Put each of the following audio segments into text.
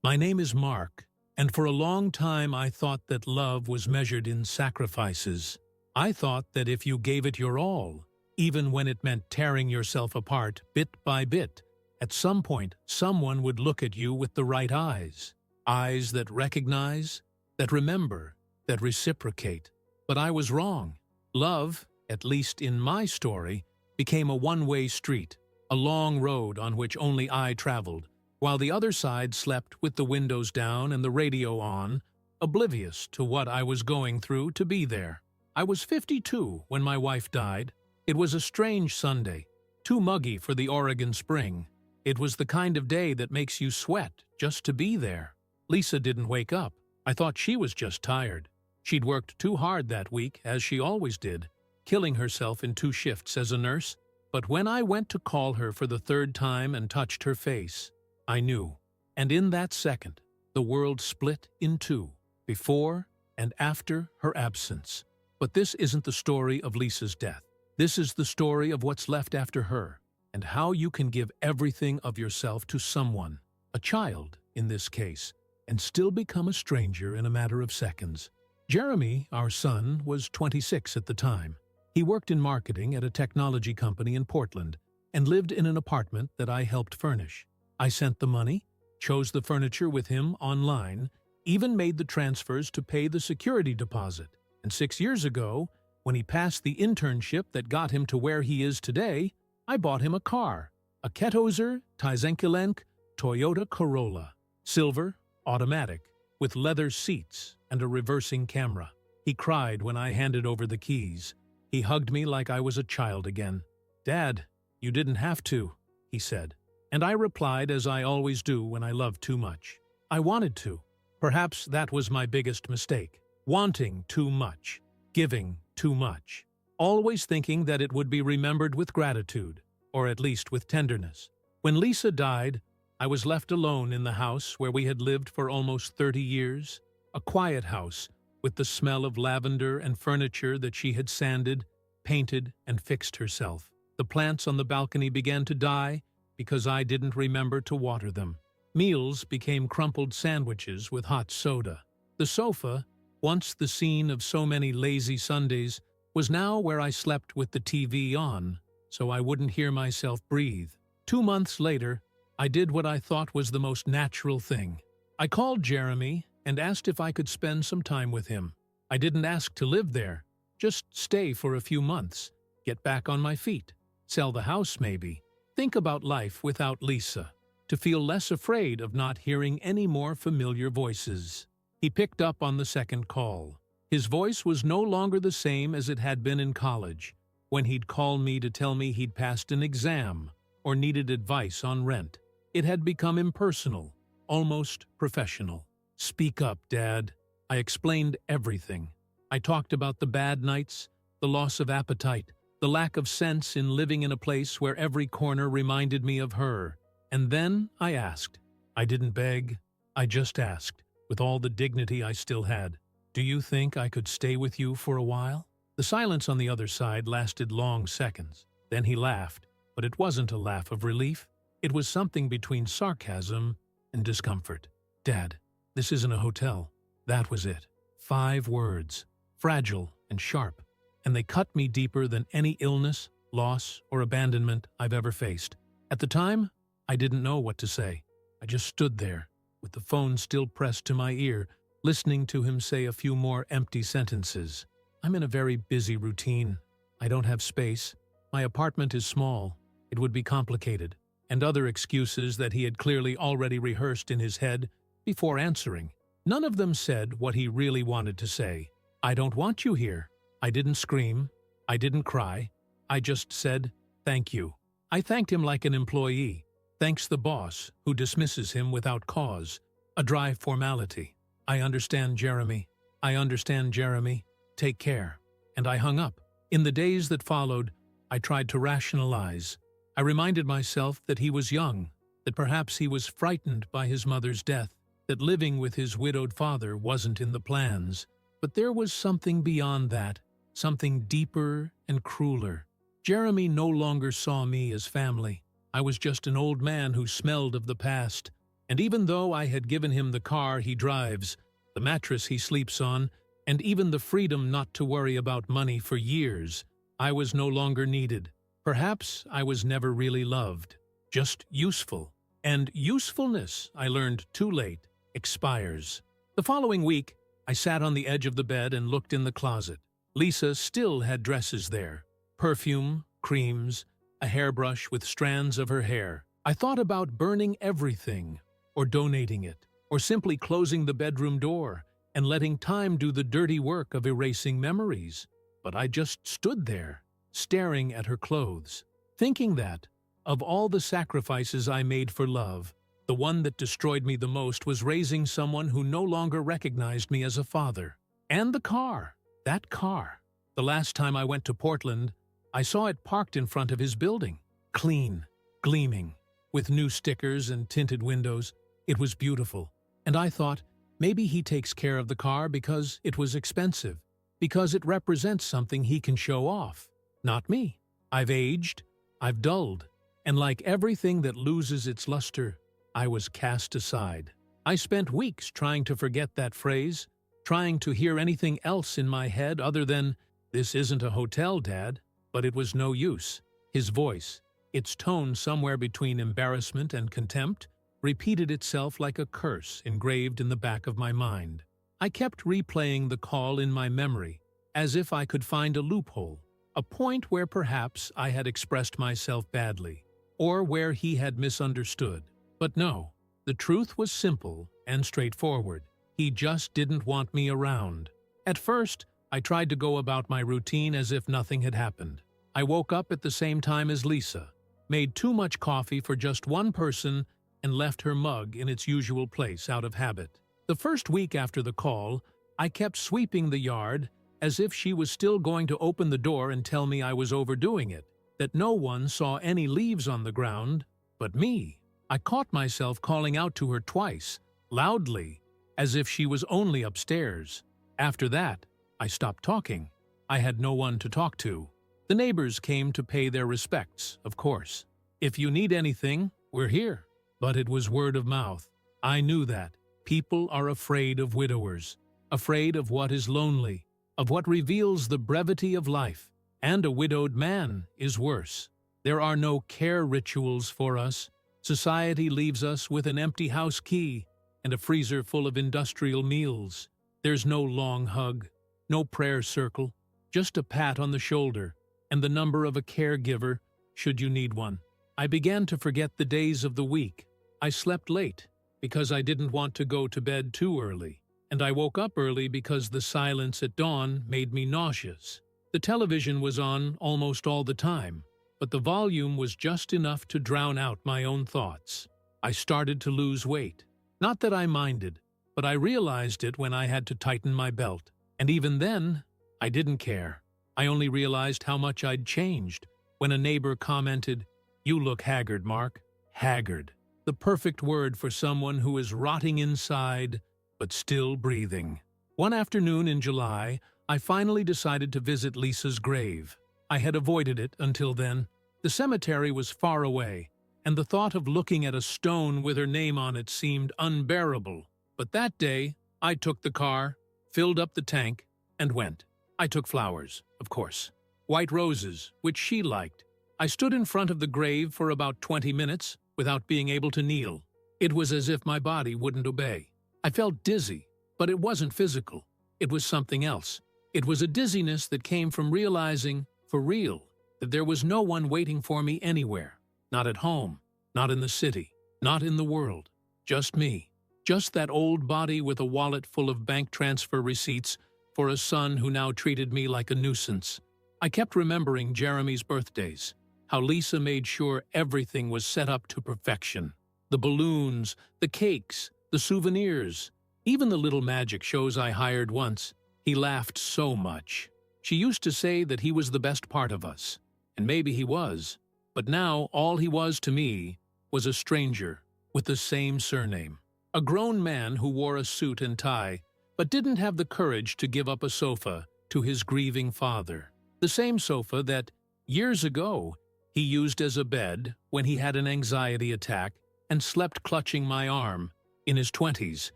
My name is Mark, and for a long time I thought that love was measured in sacrifices. I thought that if you gave it your all, even when it meant tearing yourself apart bit by bit, at some point someone would look at you with the right eyes. Eyes that recognize, that remember, that reciprocate. But I was wrong. Love, at least in my story, became a one-way street, a long road on which only I traveled, while the other side slept with the windows down and the radio on, oblivious to what I was going through to be there. I was 52 when my wife died. It was a strange Sunday, too muggy for the Oregon spring. It was the kind of day that makes you sweat just to be there. Lisa didn't wake up. I thought she was just tired. She'd worked too hard that week, as she always did, killing herself in 2 shifts as a nurse. But when I went to call her for the 3rd time and touched her face, I knew. And in that second, the world split in 2, before and after her absence. But this isn't the story of Lisa's death. This is the story of what's left after her, and how you can give everything of yourself to someone, a child in this case, and still become a stranger in a matter of seconds. Jeremy, our son, was 26 at the time. He worked in marketing at a technology company in Portland and lived in an apartment that I helped furnish. I sent the money, chose the furniture with him online, even made the transfers to pay the security deposit. And 6 years ago, when he passed the internship that got him to where he is today, I bought him a car, a Kettozer Tyzenkilenk Toyota Corolla, silver, automatic, with leather seats and a reversing camera. He cried when I handed over the keys. He hugged me like I was a child again. "Dad, you didn't have to," he said. And I replied as I always do when I love too much. I wanted to. Perhaps that was my biggest mistake. Wanting too much. Giving too much. Always thinking that it would be remembered with gratitude, or at least with tenderness. When Lisa died, I was left alone in the house where we had lived for almost 30 years. A quiet house, with the smell of lavender and furniture that she had sanded, painted, and fixed herself. The plants on the balcony began to die because I didn't remember to water them. Meals became crumpled sandwiches with hot soda. The sofa, once the scene of so many lazy Sundays, was now where I slept with the TV on, so I wouldn't hear myself breathe. 2 months later, I did what I thought was the most natural thing. I called Jeremy and asked if I could spend some time with him. I didn't ask to live there, just stay for a few months, get back on my feet, sell the house maybe, think about life without Lisa, to feel less afraid of not hearing any more familiar voices. He picked up on the second call. His voice was no longer the same as it had been in college, when he'd call me to tell me he'd passed an exam or needed advice on rent. It had become impersonal, almost professional. "Speak up, Dad." I explained everything. I talked about the bad nights, the loss of appetite, the lack of sense in living in a place where every corner reminded me of her. And then I asked. I didn't beg, I just asked, with all the dignity I still had. "Do you think I could stay with you for a while?" The silence on the other side lasted long seconds. Then he laughed, but it wasn't a laugh of relief. It was something between sarcasm and discomfort. "Dad, this isn't a hotel." That was it. 5 words, fragile and sharp, and they cut me deeper than any illness, loss, or abandonment I've ever faced. At the time, I didn't know what to say. I just stood there, with the phone still pressed to my ear, listening to him say a few more empty sentences. "I'm in a very busy routine. I don't have space. My apartment is small. It would be complicated." And other excuses that he had clearly already rehearsed in his head before answering. None of them said what he really wanted to say. "I don't want you here." I didn't scream. I didn't cry. I just said, "Thank you." I thanked him like an employee. Thanks the boss, who dismisses him without cause. A dry formality. "I understand, Jeremy. I understand, Jeremy. Take care." And I hung up. In the days that followed, I tried to rationalize. I reminded myself that he was young, that perhaps he was frightened by his mother's death, that living with his widowed father wasn't in the plans. But there was something beyond that, something deeper and crueler. Jeremy no longer saw me as family. I was just an old man who smelled of the past, And even though I had given him the car he drives, the mattress he sleeps on, and even the freedom not to worry about money for years, I was no longer needed. Perhaps I was never really loved, just useful. And usefulness, I learned too late, expires. The following week, I sat on the edge of the bed and looked in the closet. Lisa still had dresses there, perfume, creams, a hairbrush with strands of her hair. I thought about burning everything, or donating it, or simply closing the bedroom door and letting time do the dirty work of erasing memories. But I just stood there, staring at her clothes, thinking that, of all the sacrifices I made for love, the one that destroyed me the most was raising someone who no longer recognized me as a father. And the car, that car. The last time I went to Portland, I saw it parked in front of his building, clean, gleaming, with new stickers and tinted windows. It was beautiful, and I thought, maybe he takes care of the car because it was expensive, because it represents something he can show off. Not me. I've aged, I've dulled, and like everything that loses its luster, I was cast aside. I spent weeks trying to forget that phrase, trying to hear anything else in my head other than, "This isn't a hotel, Dad." But it was no use. His voice, its tone somewhere between embarrassment and contempt, repeated itself like a curse engraved in the back of my mind. I kept replaying the call in my memory, as if I could find a loophole, a point where perhaps I had expressed myself badly, or where he had misunderstood. But no, the truth was simple and straightforward. He just didn't want me around. At first, I tried to go about my routine as if nothing had happened. I woke up at the same time as Lisa, made too much coffee for just one person, and left her mug in its usual place out of habit. The first week after the call, I kept sweeping the yard as if she was still going to open the door and tell me I was overdoing it, that no one saw any leaves on the ground but me. I caught myself calling out to her twice, loudly, as if she was only upstairs. After that, I stopped talking. I had no one to talk to. The neighbors came to pay their respects, of course. "If you need anything, we're here." But it was word of mouth. I knew that. People are afraid of widowers, afraid of what is lonely, of what reveals the brevity of life. And a widowed man is worse. There are no care rituals for us. Society leaves us with an empty house key and a freezer full of industrial meals. There's no long hug, no prayer circle, just a pat on the shoulder and the number of a caregiver should you need one. I began to forget the days of the week. I slept late because I didn't want to go to bed too early, and I woke up early because the silence at dawn made me nauseous. The television was on almost all the time, but the volume was just enough to drown out my own thoughts. I started to lose weight. Not that I minded, but I realized it when I had to tighten my belt. And even then, I didn't care. I only realized how much I'd changed when a neighbor commented, "You look haggard, Mark." Haggard. The perfect word for someone who is rotting inside, but still breathing. One afternoon in July, I finally decided to visit Lisa's grave. I had avoided it until then. The cemetery was far away, and the thought of looking at a stone with her name on it seemed unbearable. But that day, I took the car, filled up the tank, and went. I took flowers, of course. White roses, which she liked. I stood in front of the grave for about 20 minutes without being able to kneel. It was as if my body wouldn't obey. I felt dizzy, but it wasn't physical. It was something else. It was a dizziness that came from realizing, for real, that there was no one waiting for me anywhere. Not at home, not in the city, not in the world. Just me. Just that old body with a wallet full of bank transfer receipts for a son who now treated me like a nuisance. I kept remembering Jeremy's birthdays, how Lisa made sure everything was set up to perfection. The balloons, the cakes, the souvenirs, even the little magic shows I hired once. He laughed so much. She used to say that he was the best part of us, and maybe he was, but now all he was to me was a stranger with the same surname. A grown man who wore a suit and tie, but didn't have the courage to give up a sofa to his grieving father. The same sofa that, years ago, he used as a bed when he had an anxiety attack and slept clutching my arm, in his 20s,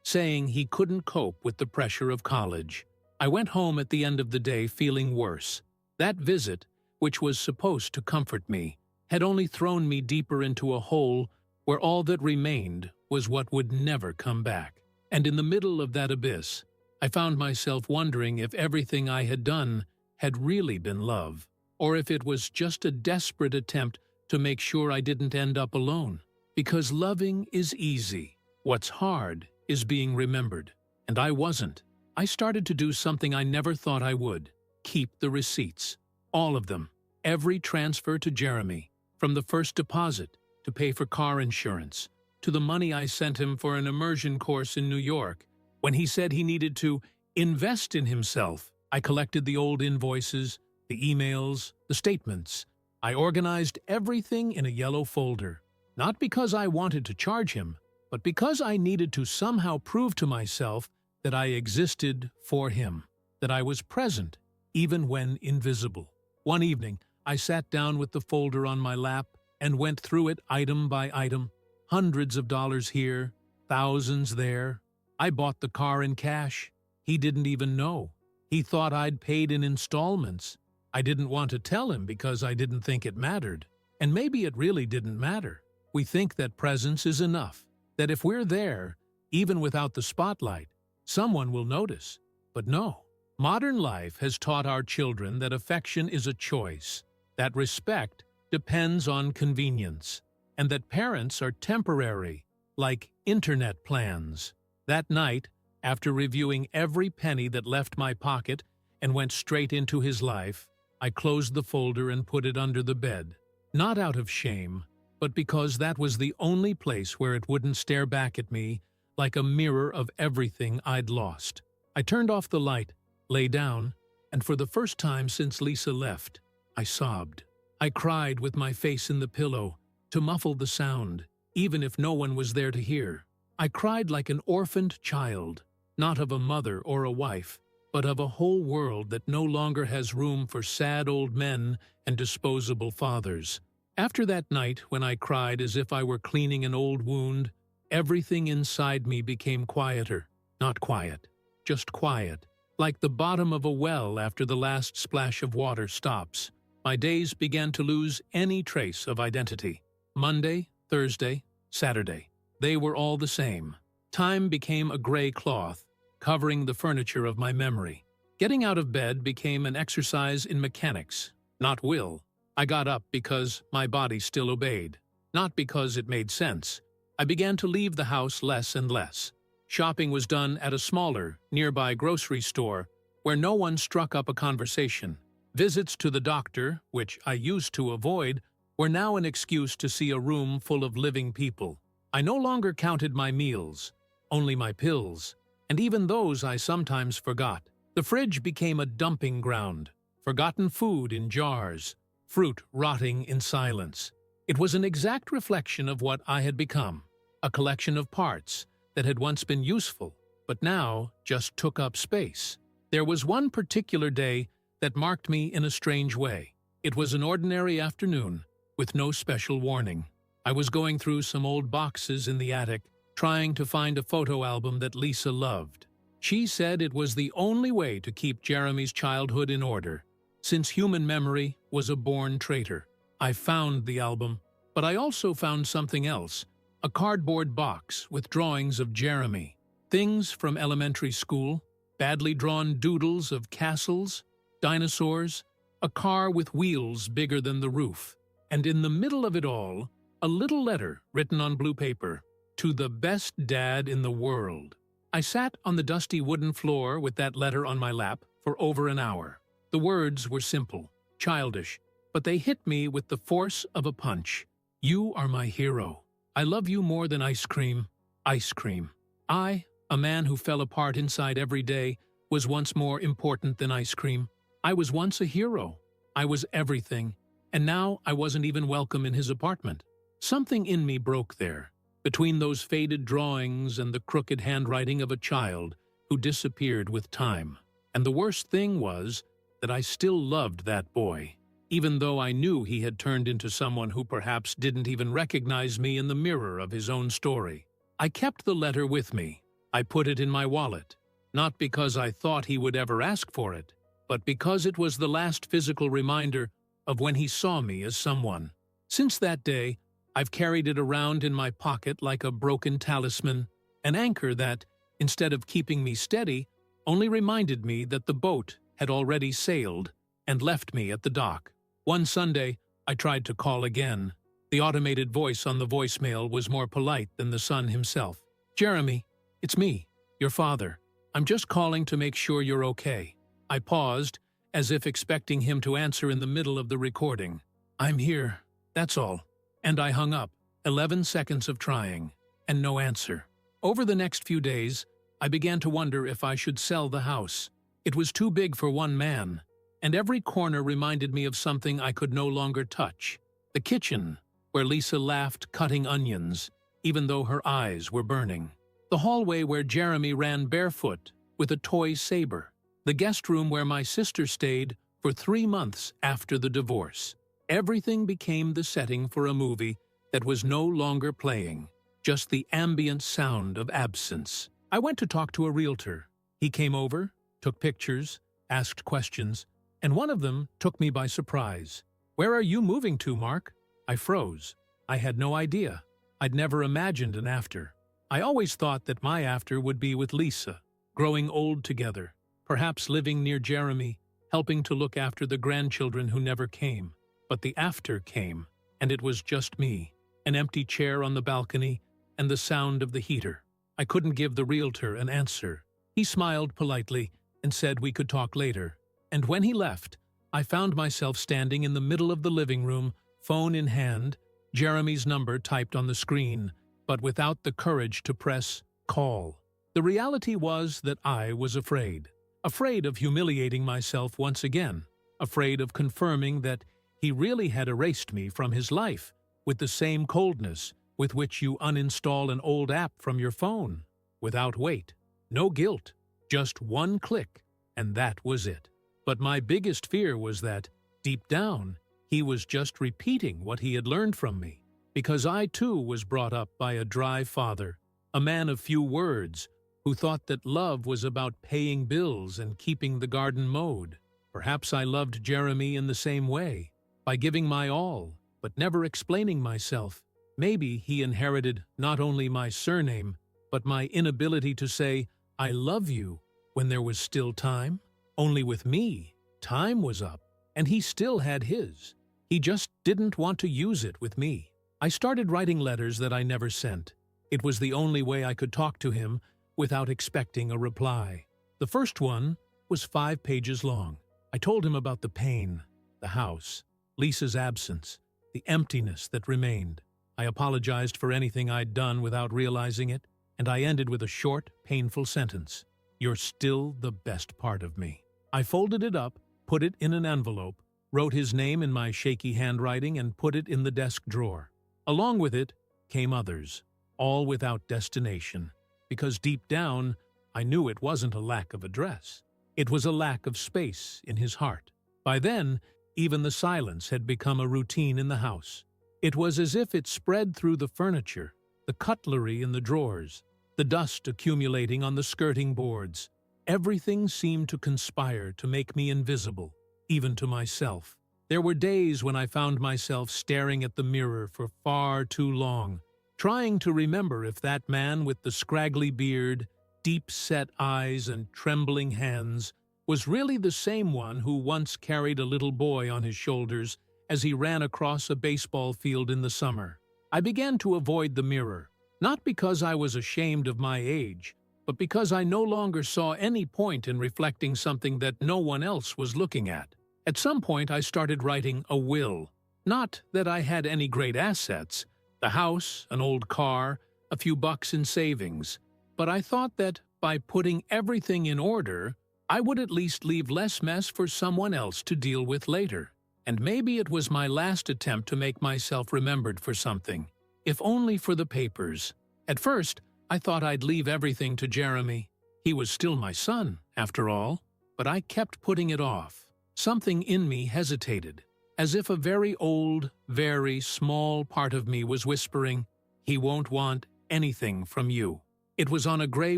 saying he couldn't cope with the pressure of college. I went home at the end of the day feeling worse. That visit, which was supposed to comfort me, had only thrown me deeper into a hole where all that remained was what would never come back. And in the middle of that abyss, I found myself wondering if everything I had done had really been love, or if it was just a desperate attempt to make sure I didn't end up alone. Because loving is easy. What's hard is being remembered. And I wasn't. I started to do something I never thought I would. Keep the receipts. All of them. Every transfer to Jeremy. From the first deposit, to pay for car insurance, to the money I sent him for an immersion course in New York. When he said he needed to invest in himself, I collected the old invoices, the emails, the statements. I organized everything in a yellow folder. Not because I wanted to charge him, but because I needed to somehow prove to myself that I existed for him, that I was present, even when invisible. One evening, I sat down with the folder on my lap and went through it item by item. Hundreds of dollars here, thousands there. I bought the car in cash. He didn't even know. He thought I'd paid in installments. I didn't want to tell him because I didn't think it mattered. And maybe it really didn't matter. We think that presence is enough, that if we're there, even without the spotlight, someone will notice. But no. Modern life has taught our children that affection is a choice, that respect depends on convenience, and that parents are temporary, like internet plans. That night, after reviewing every penny that left my pocket and went straight into his life, I closed the folder and put it under the bed. Not out of shame, but because that was the only place where it wouldn't stare back at me like a mirror of everything I'd lost. I turned off the light, lay down, and for the first time since Lisa left, I sobbed. I cried with my face in the pillow to muffle the sound, even if no one was there to hear. I cried like an orphaned child, not of a mother or a wife, but of a whole world that no longer has room for sad old men and disposable fathers. After that night, when I cried as if I were cleaning an old wound, everything inside me became quieter. Not quiet, just quiet, like the bottom of a well after the last splash of water stops. My days began to lose any trace of identity. Monday, Thursday, Saturday. They were all the same. Time became a gray cloth, covering the furniture of my memory. Getting out of bed became an exercise in mechanics, not will. I got up because my body still obeyed, not because it made sense. I began to leave the house less and less. Shopping was done at a smaller, nearby grocery store where no one struck up a conversation. Visits to the doctor, which I used to avoid, were now an excuse to see a room full of living people. I no longer counted my meals, only my pills, and even those I sometimes forgot. The fridge became a dumping ground, forgotten food in jars, fruit rotting in silence. It was an exact reflection of what I had become, a collection of parts that had once been useful, but now just took up space. There was one particular day that marked me in a strange way. It was an ordinary afternoon, with no special warning. I was going through some old boxes in the attic, trying to find a photo album that Lisa loved. She said it was the only way to keep Jeremy's childhood in order, since human memory was a born traitor. I found the album, but I also found something else, a cardboard box with drawings of Jeremy, things from elementary school, badly drawn doodles of castles, dinosaurs, a car with wheels bigger than the roof, and in the middle of it all, a little letter written on blue paper, "To the best dad in the world." I sat on the dusty wooden floor with that letter on my lap for over an hour. The words were simple, childish, but they hit me with the force of a punch. You are my hero. I love you more than ice cream. Ice cream. I, a man who fell apart inside every day, was once more important than ice cream. I was once a hero. I was everything, and now I wasn't even welcome in his apartment. Something in me broke there, between those faded drawings and the crooked handwriting of a child who disappeared with time. And the worst thing was that I still loved that boy, even though I knew he had turned into someone who perhaps didn't even recognize me in the mirror of his own story. I kept the letter with me. I put it in my wallet, not because I thought he would ever ask for it, but because it was the last physical reminder of when he saw me as someone. Since that day, I've carried it around in my pocket like a broken talisman, an anchor that, instead of keeping me steady, only reminded me that the boat had already sailed and left me at the dock. One Sunday, I tried to call again. The automated voice on the voicemail was more polite than the son himself. "Jeremy, it's me, your father. I'm just calling to make sure you're okay." I paused, as if expecting him to answer in the middle of the recording. "I'm here, that's all." And I hung up, 11 seconds of trying, and no answer. Over the next few days, I began to wonder if I should sell the house. It was too big for one man, and every corner reminded me of something I could no longer touch. The kitchen, where Lisa laughed cutting onions, even though her eyes were burning. The hallway where Jeremy ran barefoot with a toy saber. The guest room where my sister stayed for 3 months after the divorce. Everything became the setting for a movie that was no longer playing, just the ambient sound of absence. I went to talk to a realtor. He came over, took pictures, asked questions, and one of them took me by surprise. "Where are you moving to, Mark?" I froze. I had no idea. I'd never imagined an after. I always thought that my after would be with Lisa, growing old together, perhaps living near Jeremy, helping to look after the grandchildren who never came. But the after came, and it was just me, an empty chair on the balcony, and the sound of the heater. I couldn't give the realtor an answer. He smiled politely and said we could talk later. And when he left, I found myself standing in the middle of the living room, phone in hand, Jeremy's number typed on the screen, but without the courage to press call. The reality was that I was afraid. Afraid of humiliating myself once again. Afraid of confirming that he really had erased me from his life with the same coldness with which you uninstall an old app from your phone. Without weight. No guilt. Just one click, and that was it. But my biggest fear was that, deep down, he was just repeating what he had learned from me. Because I, too, was brought up by a dry father, a man of few words, who thought that love was about paying bills and keeping the garden mowed. Perhaps I loved Jeremy in the same way, by giving my all, but never explaining myself. Maybe he inherited not only my surname, but my inability to say, "I love you," when there was still time. Only with me, time was up, and he still had his. He just didn't want to use it with me. I started writing letters that I never sent. It was the only way I could talk to him without expecting a reply. The first one was 5 pages long. I told him about the pain, the house, Lisa's absence, the emptiness that remained. I apologized for anything I'd done without realizing it, and I ended with a short, painful sentence. "You're still the best part of me." I folded it up, put it in an envelope, wrote his name in my shaky handwriting, and put it in the desk drawer. Along with it came others, all without destination, because deep down I knew it wasn't a lack of address. It was a lack of space in his heart. By then, even the silence had become a routine in the house. It was as if it spread through the furniture, the cutlery in the drawers, the dust accumulating on the skirting boards. Everything seemed to conspire to make me invisible, even to myself. There were days when I found myself staring at the mirror for far too long, trying to remember if that man with the scraggly beard, deep-set eyes, and trembling hands was really the same one who once carried a little boy on his shoulders as he ran across a baseball field in the summer. I began to avoid the mirror, not because I was ashamed of my age, but because I no longer saw any point in reflecting something that no one else was looking at. At some point, I started writing a will. Not that I had any great assets, the house, an old car, a few bucks in savings, but I thought that by putting everything in order, I would at least leave less mess for someone else to deal with later. And maybe it was my last attempt to make myself remembered for something, if only for the papers. At first, I thought I'd leave everything to Jeremy. He was still my son, after all, but I kept putting it off. Something in me hesitated. as if a very old, very small part of me was whispering, "He won't want anything from you." It was on a gray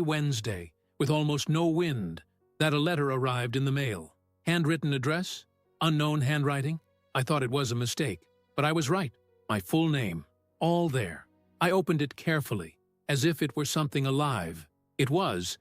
Wednesday, with almost no wind, that a letter arrived in the mail. Handwritten address, unknown handwriting. I thought it was a mistake, but I was right. My full name, all there. I opened it carefully, as if it were something alive. It was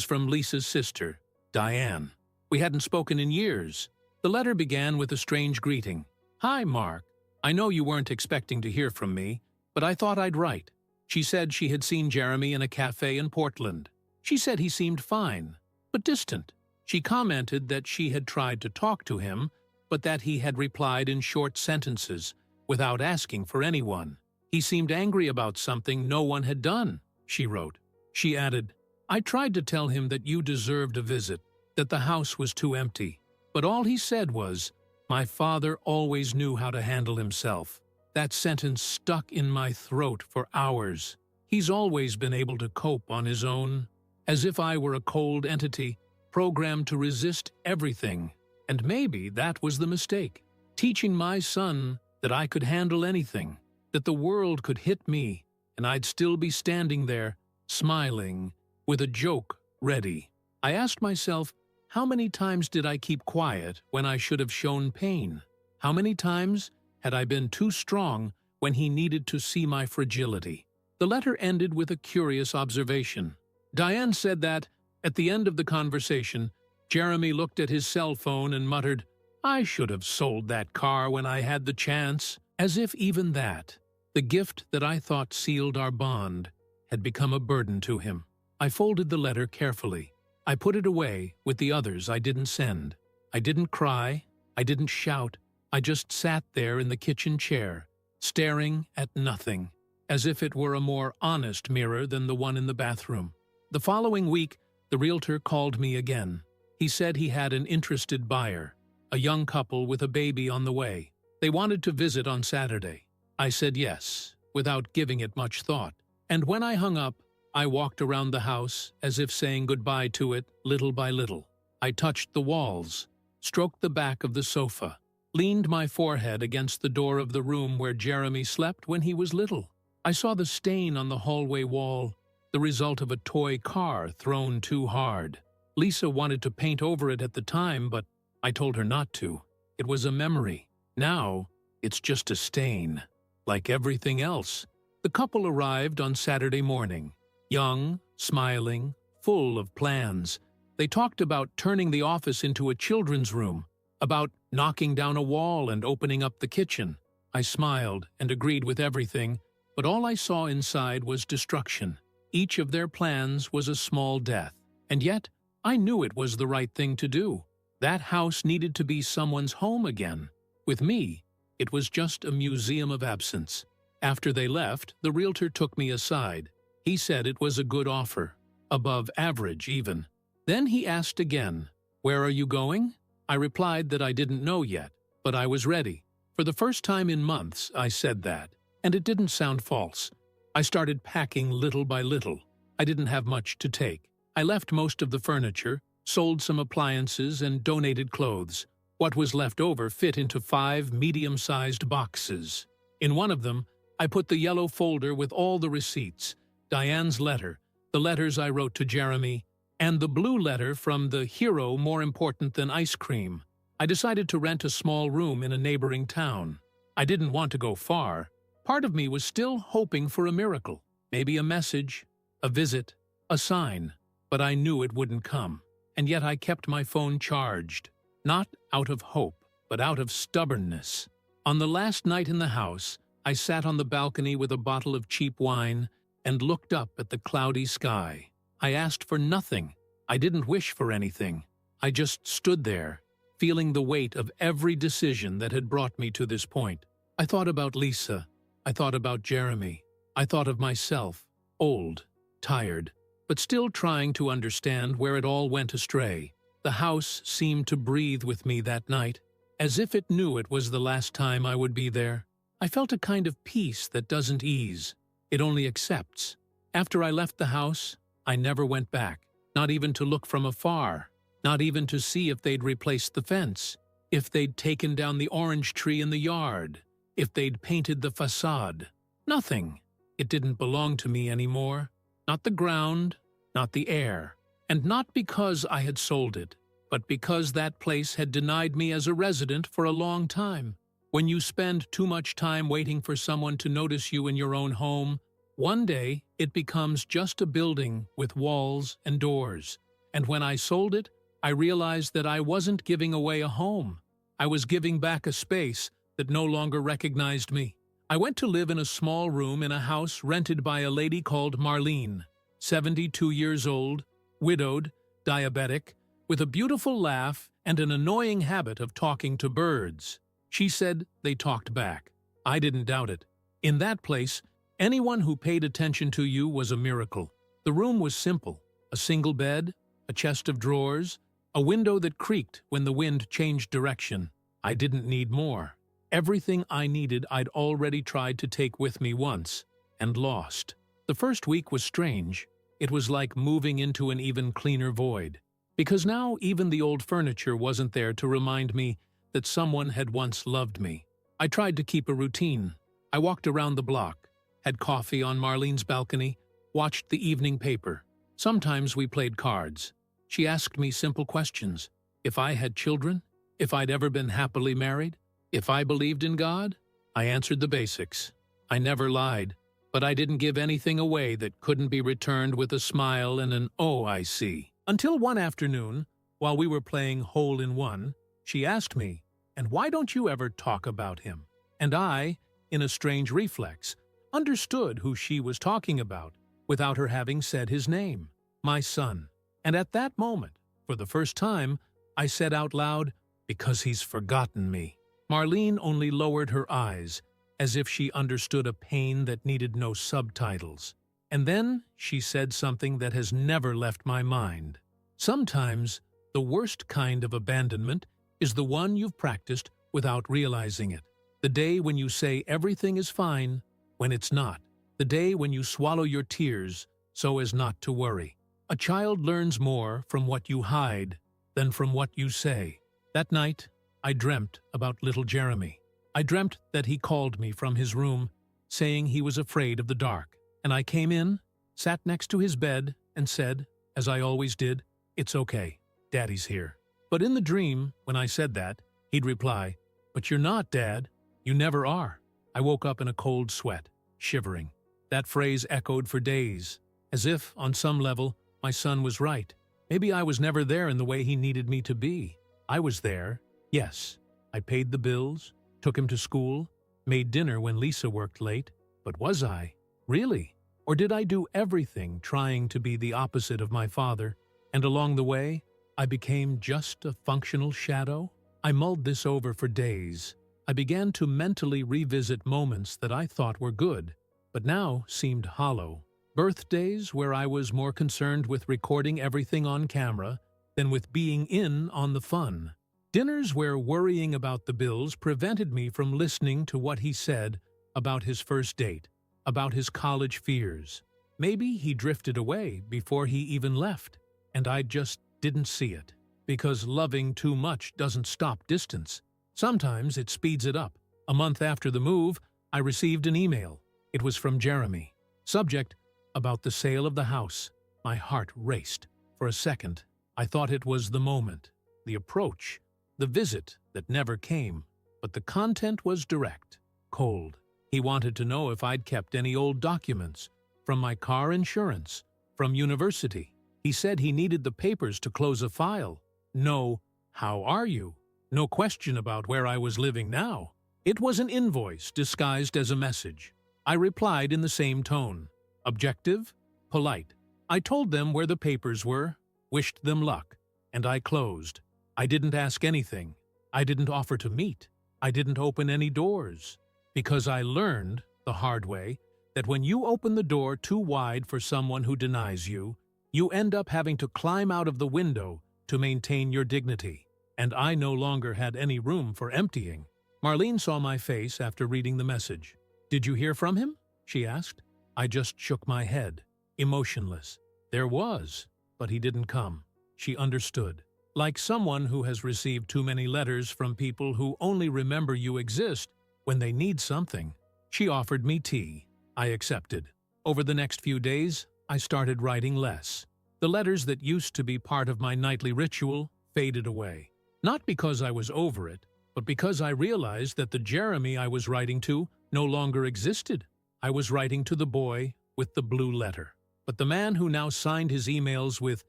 from Lisa's sister, Diane. We hadn't spoken in years. The letter began with a strange greeting. "Hi, Mark. I know you weren't expecting to hear from me, but I thought I'd write." She said she had seen Jeremy in a cafe in Portland. She said he seemed fine, but distant. She commented that she had tried to talk to him, but that he had replied in short sentences, without asking for anyone. He seemed angry about something no one had done, she wrote. She added, "I tried to tell him that you deserved a visit, that the house was too empty. But all he said was, 'My father always knew how to handle himself.' That sentence stuck in my throat for hours. He's always been able to cope on his own, as if I were a cold entity, programmed to resist everything. And maybe that was the mistake, teaching my son that I could handle anything, that the world could hit me, and I'd still be standing there, smiling, with a joke ready. I asked myself, how many times did I keep quiet when I should have shown pain? How many times had I been too strong when he needed to see my fragility? The letter ended with a curious observation. Diane said that, at the end of the conversation, Jeremy looked at his cell phone and muttered, "I should have sold that car when I had the chance," as if even that, the gift that I thought sealed our bond, had become a burden to him. I folded the letter carefully. I put it away with the others I didn't send. I didn't cry. I didn't shout. I just sat there in the kitchen chair, staring at nothing, as if it were a more honest mirror than the one in the bathroom. The following week, the realtor called me again. He said he had an interested buyer, a young couple with a baby on the way. They wanted to visit on Saturday. I said yes, without giving it much thought. And when I hung up, I walked around the house as if saying goodbye to it little by little. I touched the walls, stroked the back of the sofa, leaned my forehead against the door of the room where Jeremy slept when he was little. I saw the stain on the hallway wall, the result of a toy car thrown too hard. Lisa wanted to paint over it at the time, but I told her not to. It was a memory. Now, it's just a stain, like everything else. The couple arrived on Saturday morning. Young, smiling, full of plans. They talked about turning the office into a children's room, about knocking down a wall and opening up the kitchen. I smiled and agreed with everything, but all I saw inside was destruction. Each of their plans was a small death, and yet I knew it was the right thing to do. That house needed to be someone's home again. With me, it was just a museum of absence. After they left, the realtor took me aside. He said it was a good offer, above average even. Then he asked again, "Where are you going?" I replied that I didn't know yet, but I was ready. For the first time in months, I said that, and it didn't sound false. I started packing little by little. I didn't have much to take. I left most of the furniture, sold some appliances, and donated clothes. What was left over fit into 5 medium-sized boxes. In one of them, I put the yellow folder with all the receipts, Diane's letter, the letters I wrote to Jeremy, and the blue letter from the hero more important than ice cream. I decided to rent a small room in a neighboring town. I didn't want to go far. Part of me was still hoping for a miracle, maybe a message, a visit, a sign, but I knew it wouldn't come. And yet I kept my phone charged, not out of hope, but out of stubbornness. On the last night in the house, I sat on the balcony with a bottle of cheap wine and looked up at the cloudy sky. I asked for nothing. I didn't wish for anything. I just stood there, feeling the weight of every decision that had brought me to this point. I thought about Lisa. I thought about Jeremy. I thought of myself, old, tired, but still trying to understand where it all went astray. The house seemed to breathe with me that night, as if it knew it was the last time I would be there. I felt a kind of peace that doesn't ease. It only accepts. After I left the house, I never went back, not even to look from afar, not even to see if they'd replaced the fence. if they'd taken down the orange tree in the yard, if they'd painted the facade. Nothing. It didn't belong to me anymore. Not the ground, not the air. And not because I had sold it, but because that place had denied me as a resident for a long time. When you spend too much time waiting for someone to notice you in your own home, one day it becomes just a building with walls and doors. And when I sold it, I realized that I wasn't giving away a home. I was giving back a space that no longer recognized me. I went to live in a small room in a house rented by a lady called Marlene, 72 years old, widowed, diabetic, with a beautiful laugh and an annoying habit of talking to birds. She said they talked back. I didn't doubt it. In that place, anyone who paid attention to you was a miracle. The room was simple: a single bed, a chest of drawers, a window that creaked when the wind changed direction. I didn't need more. Everything I needed I'd already tried to take with me once, and lost. The first week was strange. It was like moving into an even cleaner void, because now even the old furniture wasn't there to remind me that someone had once loved me. I tried to keep a routine. I walked around the block, had coffee on Marlene's balcony, watched the evening paper. Sometimes we played cards. She asked me simple questions. If I had children, if I'd ever been happily married, if I believed in God, I answered the basics. I never lied, but I didn't give anything away that couldn't be returned with a smile and an "oh, I see." Until one afternoon, while we were playing hole-in-one, she asked me, "And why don't you ever talk about him?" And I, in a strange reflex, understood who she was talking about without her having said his name, my son. And at that moment, for the first time, I said out loud, "Because he's forgotten me." Marlene only lowered her eyes, as if she understood a pain that needed no subtitles. And then she said something that has never left my mind. Sometimes, the worst kind of abandonment is the one you've practiced without realizing it. The day when you say everything is fine, when it's not. The day when you swallow your tears so as not to worry. A child learns more from what you hide than from what you say. That night, I dreamt about little Jeremy. I dreamt that he called me from his room, saying he was afraid of the dark. And I came in, sat next to his bed, and said, as I always did, "It's okay, Daddy's here." But in the dream, when I said that, he'd reply, "But you're not, Dad. You never are." I woke up in a cold sweat, shivering. That phrase echoed for days, as if, on some level, my son was right. Maybe I was never there in the way he needed me to be. I was there, yes. I paid the bills, took him to school, made dinner when Lisa worked late. But was I? Really? Or did I do everything trying to be the opposite of my father, and along the way, I became just a functional shadow? I mulled this over for days. I began to mentally revisit moments that I thought were good, but now seemed hollow. Birthdays where I was more concerned with recording everything on camera than with being in on the fun. Dinners where worrying about the bills prevented me from listening to what he said about his first date, about his college fears. Maybe he drifted away before he even left, and I just didn't see it. Because loving too much doesn't stop distance. Sometimes it speeds it up. A month after the move, I received an email. It was from Jeremy. Subject, about the sale of the house. My heart raced. For a second, I thought it was the moment, the approach, the visit that never came. But the content was direct, cold. He wanted to know if I'd kept any old documents, from my car insurance, from university. He said he needed the papers to close a file. No, "How are you?" No question about where I was living now. It was an invoice disguised as a message. I replied in the same tone. Objective, polite. I told them where the papers were, wished them luck, and I closed. I didn't ask anything. I didn't offer to meet. I didn't open any doors. Because I learned, the hard way, that when you open the door too wide for someone who denies you, you end up having to climb out of the window to maintain your dignity. And I no longer had any room for emptying. Marlene saw my face after reading the message. "Did you hear from him?" she asked. I just shook my head, emotionless. There was, but he didn't come. She understood. Like someone who has received too many letters from people who only remember you exist when they need something. She offered me tea. I accepted. Over the next few days, I started writing less. The letters that used to be part of my nightly ritual faded away. Not because I was over it, but because I realized that the Jeremy I was writing to no longer existed. I was writing to the boy with the blue letter. But the man who now signed his emails with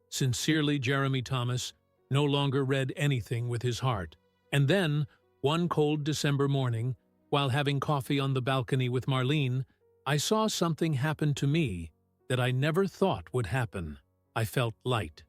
"Sincerely Jeremy Thomas" no longer read anything with his heart. And then, one cold December morning, while having coffee on the balcony with Marlene, I saw something happen to me that I never thought would happen. I felt light,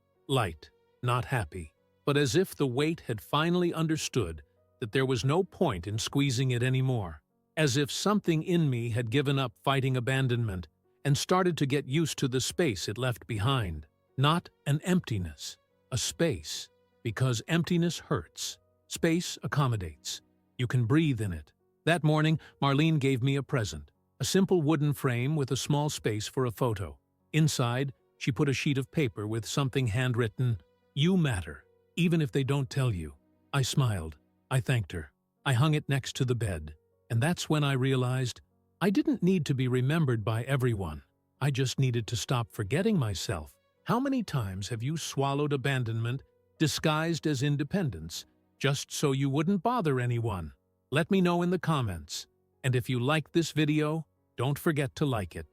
not happy, but as if the weight had finally understood that there was no point in squeezing it anymore. As if something in me had given up fighting abandonment and started to get used to the space it left behind. Not an emptiness, a space. Because emptiness hurts. Space accommodates. You can breathe in it. That morning, Marlene gave me a present. A simple wooden frame with a small space for a photo. Inside, she put a sheet of paper with something handwritten, "You matter, even if they don't tell you." I smiled. I thanked her. I hung it next to the bed. And that's when I realized I didn't need to be remembered by everyone. I just needed to stop forgetting myself. How many times have you swallowed abandonment disguised as independence, just so you wouldn't bother anyone? Let me know in the comments. And if you liked this video, don't forget to like it.